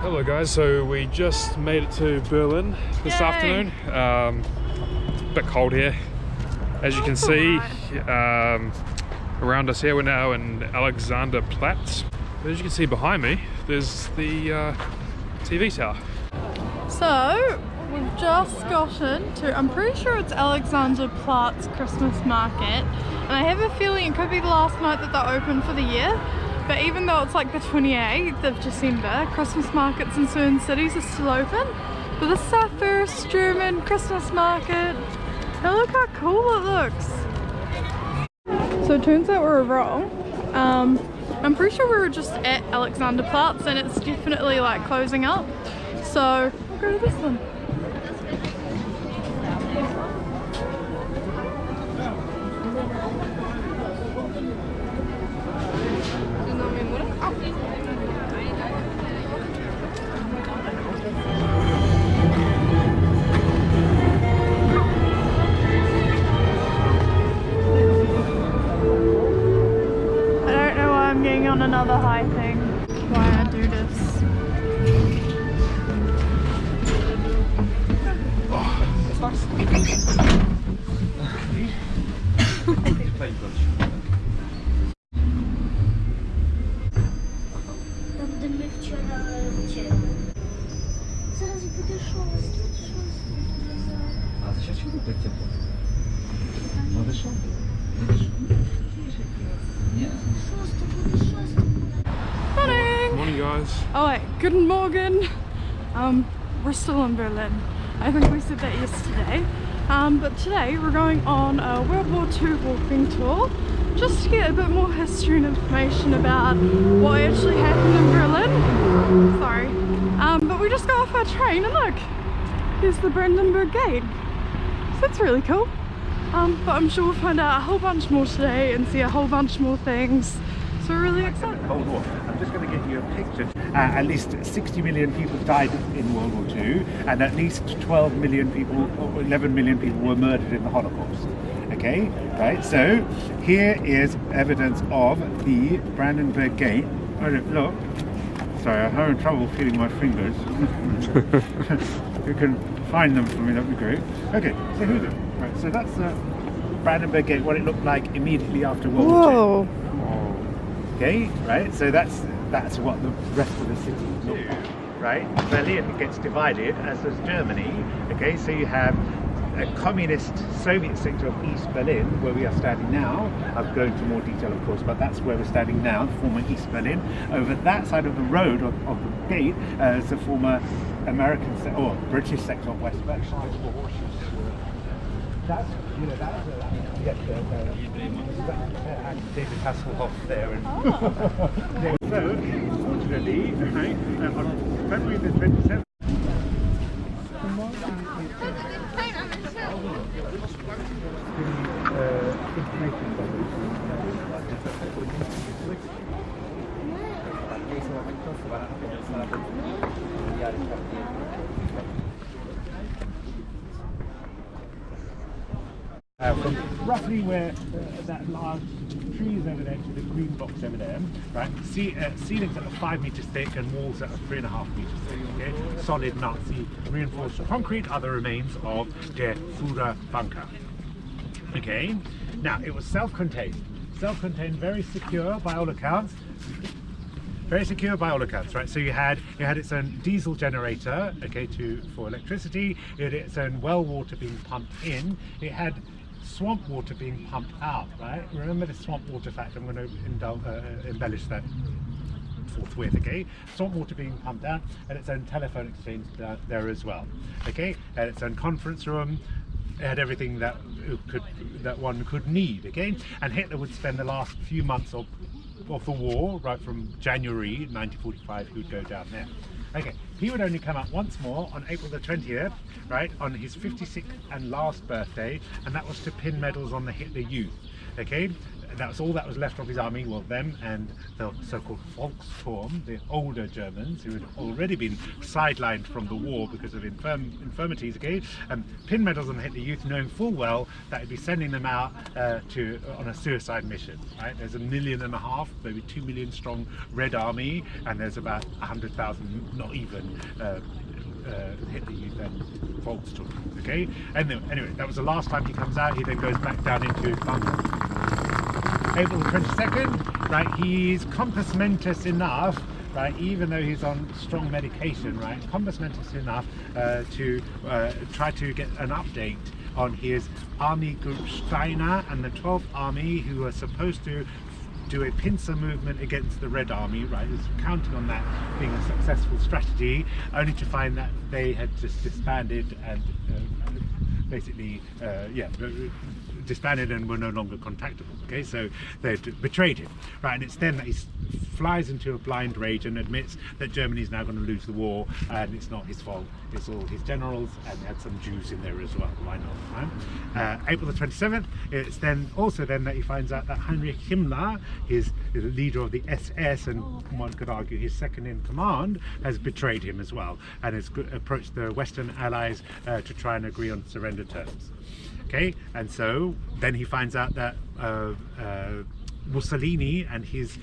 Hello guys, so we just made it to Berlin this afternoon. A bit cold here, as you can see. Around us here, we're now in Alexanderplatz. As you can see behind me, there's the TV tower. So we've just gotten to, I'm pretty sure it's Alexanderplatz Christmas Market, and I have a feeling it could be the last night that they're open for the year. But even though it's like the 28th of December, Christmas markets in certain cities are still open. But this is our first German Christmas market. And look how cool it looks. So it turns out we were wrong. I'm pretty sure we were just at Alexanderplatz and it's definitely like closing up. So we'll go to this one. On another high thing. Why I do this. Oh, that's Morning guys. Oh wait, guten Morgen. We're still in Berlin. I think we said that yesterday. But today we're going on a World War II walking tour just to get a bit more history and information about what actually happened in Berlin. Sorry. But we just got off our train and look, here's the Brandenburg Gate. So that's really cool. But I'm sure we'll find out a whole bunch more today and see a whole bunch more things. So we're really excited. Cold War. I'm just going to get you a picture. At least 60 million people died in World War II, and at least 12 million people, or 11 million people were murdered in the Holocaust. Okay, right? So here is evidence of the Brandenburg Gate. Oh, look. Sorry, I'm having trouble feeling my fingers. You can find them for me, that'd be great. Okay, so here's it. Right, so that's the Brandenburg Gate, what it looked like immediately after World War II. Okay, right, so that's what the rest of the city looked like, right? Berlin gets divided, as does Germany. Okay, so you have a communist Soviet sector of East Berlin, where we are standing now. I'll go into more detail, of course, but that's where we're standing now, the former East Berlin. Over that side of the road of the gate is the former American or British sector of West Berlin. That's, you know, that's David Hasselhoff there. And so, unfortunately, on February the 27th, from roughly where that large tree is over there to the green box over there, right? Ceilings that are 5 meters thick and walls that are 3.5 meters thick, okay? Solid Nazi reinforced concrete are the remains of der Führerbunker. Okay? Now, it was self-contained, very secure by all accounts. Very secure by all accounts, right? So it had its own diesel generator, okay, for electricity. It had its own well water being pumped in. It had swamp water being pumped out, right? Remember the swamp water fact? I'm going to embellish that forthwith, okay? Swamp water being pumped out, and its own telephone exchange there as well, okay? And its own conference room. It had everything that one could need, okay? And Hitler would spend the last few months of the war, right from January 1945, he would go down there. Okay, he would only come out once more on April the 20th, right, on his 56th and last birthday, and that was to pin medals on the Hitler Youth. Okay, that was all that was left of his army. Well, them and the so-called Volksturm, the older Germans who had already been sidelined from the war because of infirmities, okay, and pin medals on Hitler Youth, knowing full well that he'd be sending them out on a suicide mission, right? There's 1.5 million, maybe 2 million strong Red Army, and there's about 100,000, not even, Hitler Youth and Volksturm, okay? And anyway, that was the last time he comes out. He then goes back down into his bunker. April the 22nd, right, he's compass mentis enough, right, even though he's on strong medication, right, compass mentis enough to try to get an update on his Army Group Steiner and the 12th Army, who are supposed to do a pincer movement against the Red Army, right? He's counting on that being a successful strategy, only to find that they had just disbanded and basically, disbanded and were no longer contactable. Okay, so they betrayed him, right? And it's then that he flies into a blind rage and admits that Germany is now going to lose the war, and it's not his fault. It's all his generals, and they had some Jews in there as well. Why not? Right? April the 27th. It's then also then that he finds out that Heinrich Himmler, his leader of the SS, and one could argue his second in command, has betrayed him as well, and has approached the Western Allies to try and agree on surrender terms. Okay, and so then he finds out that Mussolini and his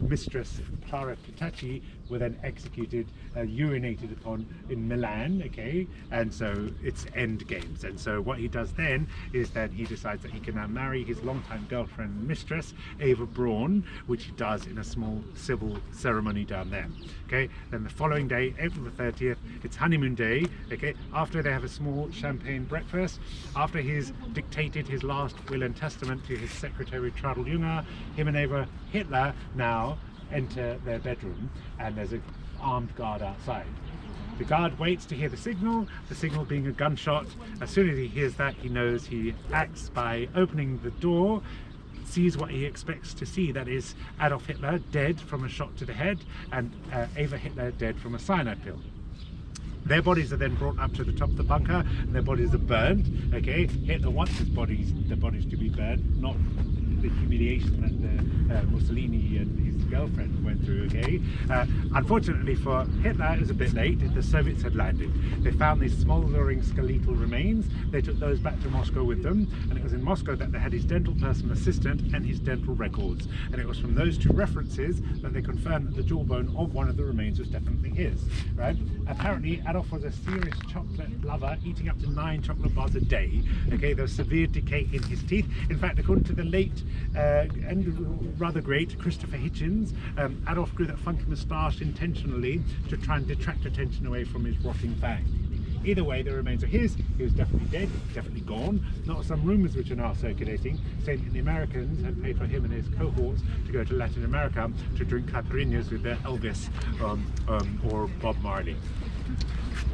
mistress Clara Petacci were then executed, urinated upon in Milan, okay, and so it's end games. And so what he does then is that he decides that he can now marry his longtime girlfriend and mistress, Eva Braun, which he does in a small civil ceremony down there, okay. Then the following day, April the 30th, it's honeymoon day, okay, after they have a small champagne breakfast, after he's dictated his last will and testament to his secretary Traudl Junger, him and Eva Hitler now enter their bedroom, and there's an armed guard outside. The guard waits to hear the signal being a gunshot. As soon as he hears that, he knows, he acts by opening the door, sees what he expects to see, that is Adolf Hitler dead from a shot to the head, and Eva Hitler dead from a cyanide pill. Their bodies are then brought up to the top of the bunker, and their bodies are burned, okay. Hitler wants the bodies to be burned, not the humiliation that Mussolini and his girlfriend went through, okay. Unfortunately for Hitler, it was a bit late. The Soviets had landed. They found these smouldering skeletal remains. They took those back to Moscow with them, and it was in Moscow that they had his dental personal assistant and his dental records, and it was from those two references that they confirmed that the jawbone of one of the remains was definitely his, right. Apparently Adolf was a serious chocolate lover, eating up to 9 chocolate bars a day, okay. There was severe decay in his teeth. In fact, according to the late and rather great Christopher Hitchens, Adolf grew that funky moustache intentionally to try and detract attention away from his rotting fang. Either way, the remains are his. He was definitely dead, definitely gone. Not some rumours which are now circulating saying that the Americans had paid for him and his cohorts to go to Latin America to drink caipirinhas with their Elvis or Bob Marley.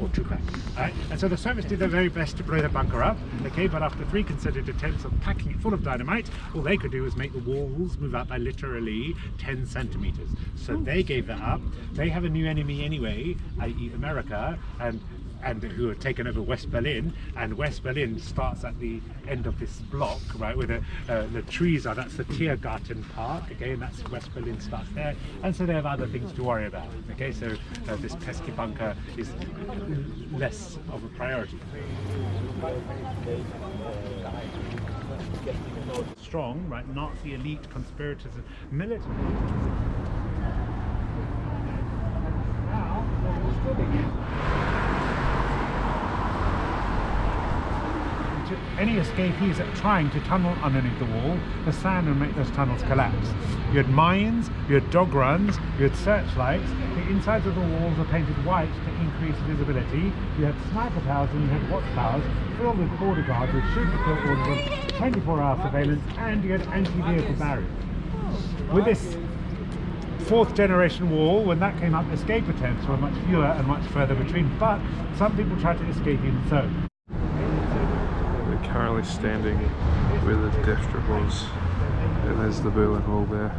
Or Tupac. Right? And so the Soviets did their very best to blow the bunker up, okay, but after 3 considered attempts of packing it full of dynamite, all they could do was make the walls move up by literally 10 centimeters. So they gave that up. They have a new enemy anyway, i.e. America, and who have taken over West Berlin, and West Berlin starts at the end of this block, right, where the trees are. That's the Tiergarten Park, okay, and that's West Berlin starts there, and so they have other things to worry about, okay, so this pesky bunker is less of a priority. Strong, right, Nazi elite conspirators, military. Now, we're still any escapees that trying to tunnel underneath the wall, the sand would make those tunnels collapse. You had mines, you had dog runs, you had searchlights. The insides of the walls are painted white to increase visibility. You had sniper towers and you had watchtowers filled with border guards with shoot-to-kill orders, 24-hour surveillance, and you had anti-vehicle barriers. With this 4th generation wall, when that came up, escape attempts were much fewer and much further between, but some people tried to escape even so. Currently standing where the death strip was, and there's the Berlin Wall there.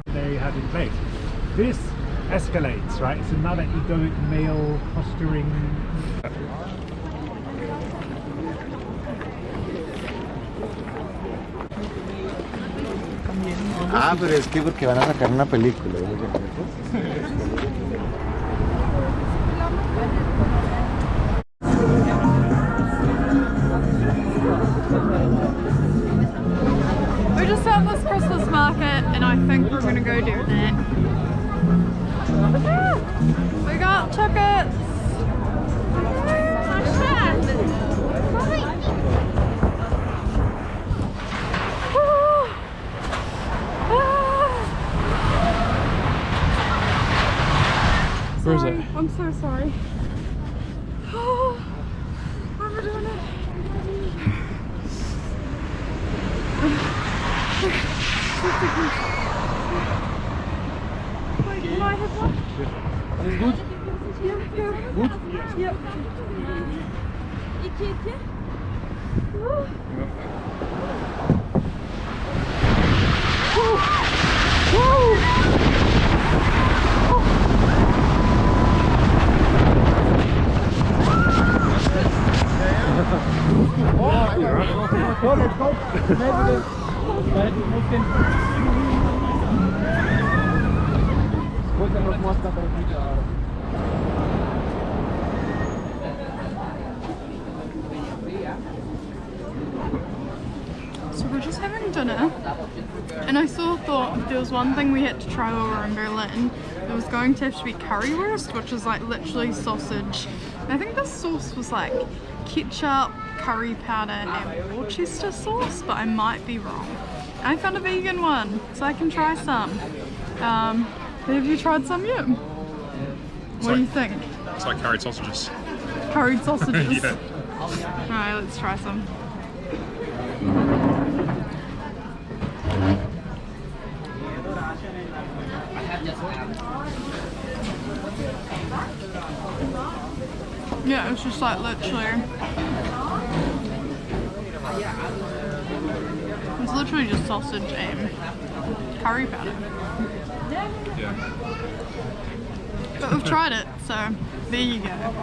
They had in place. This escalates, right? It's another egoic male posturing. Ah, pero es que porque van a sacar una película. We just found this Christmas market and I think we're gonna go do that. We got tickets. Where is it? I'm so sorry. Why am I doing it? Wait, can I have one? Alles gut? Yeah. Gut? Yep. So we're just having dinner, and I thought if there was one thing we had to try while we were in Berlin, it was going to have to be currywurst, which is like literally sausage. And I think the sauce was like ketchup, curry powder, and Worcester sauce, but I might be wrong. I found a vegan one, so I can try some. Have you tried some yet? What do you think? It's like curried sausages. Curried sausages? Yeah. Alright, let's try some. Yeah, it's just like literally. It's literally just sausage and curry powder. Yeah. But we've tried it, so there you go.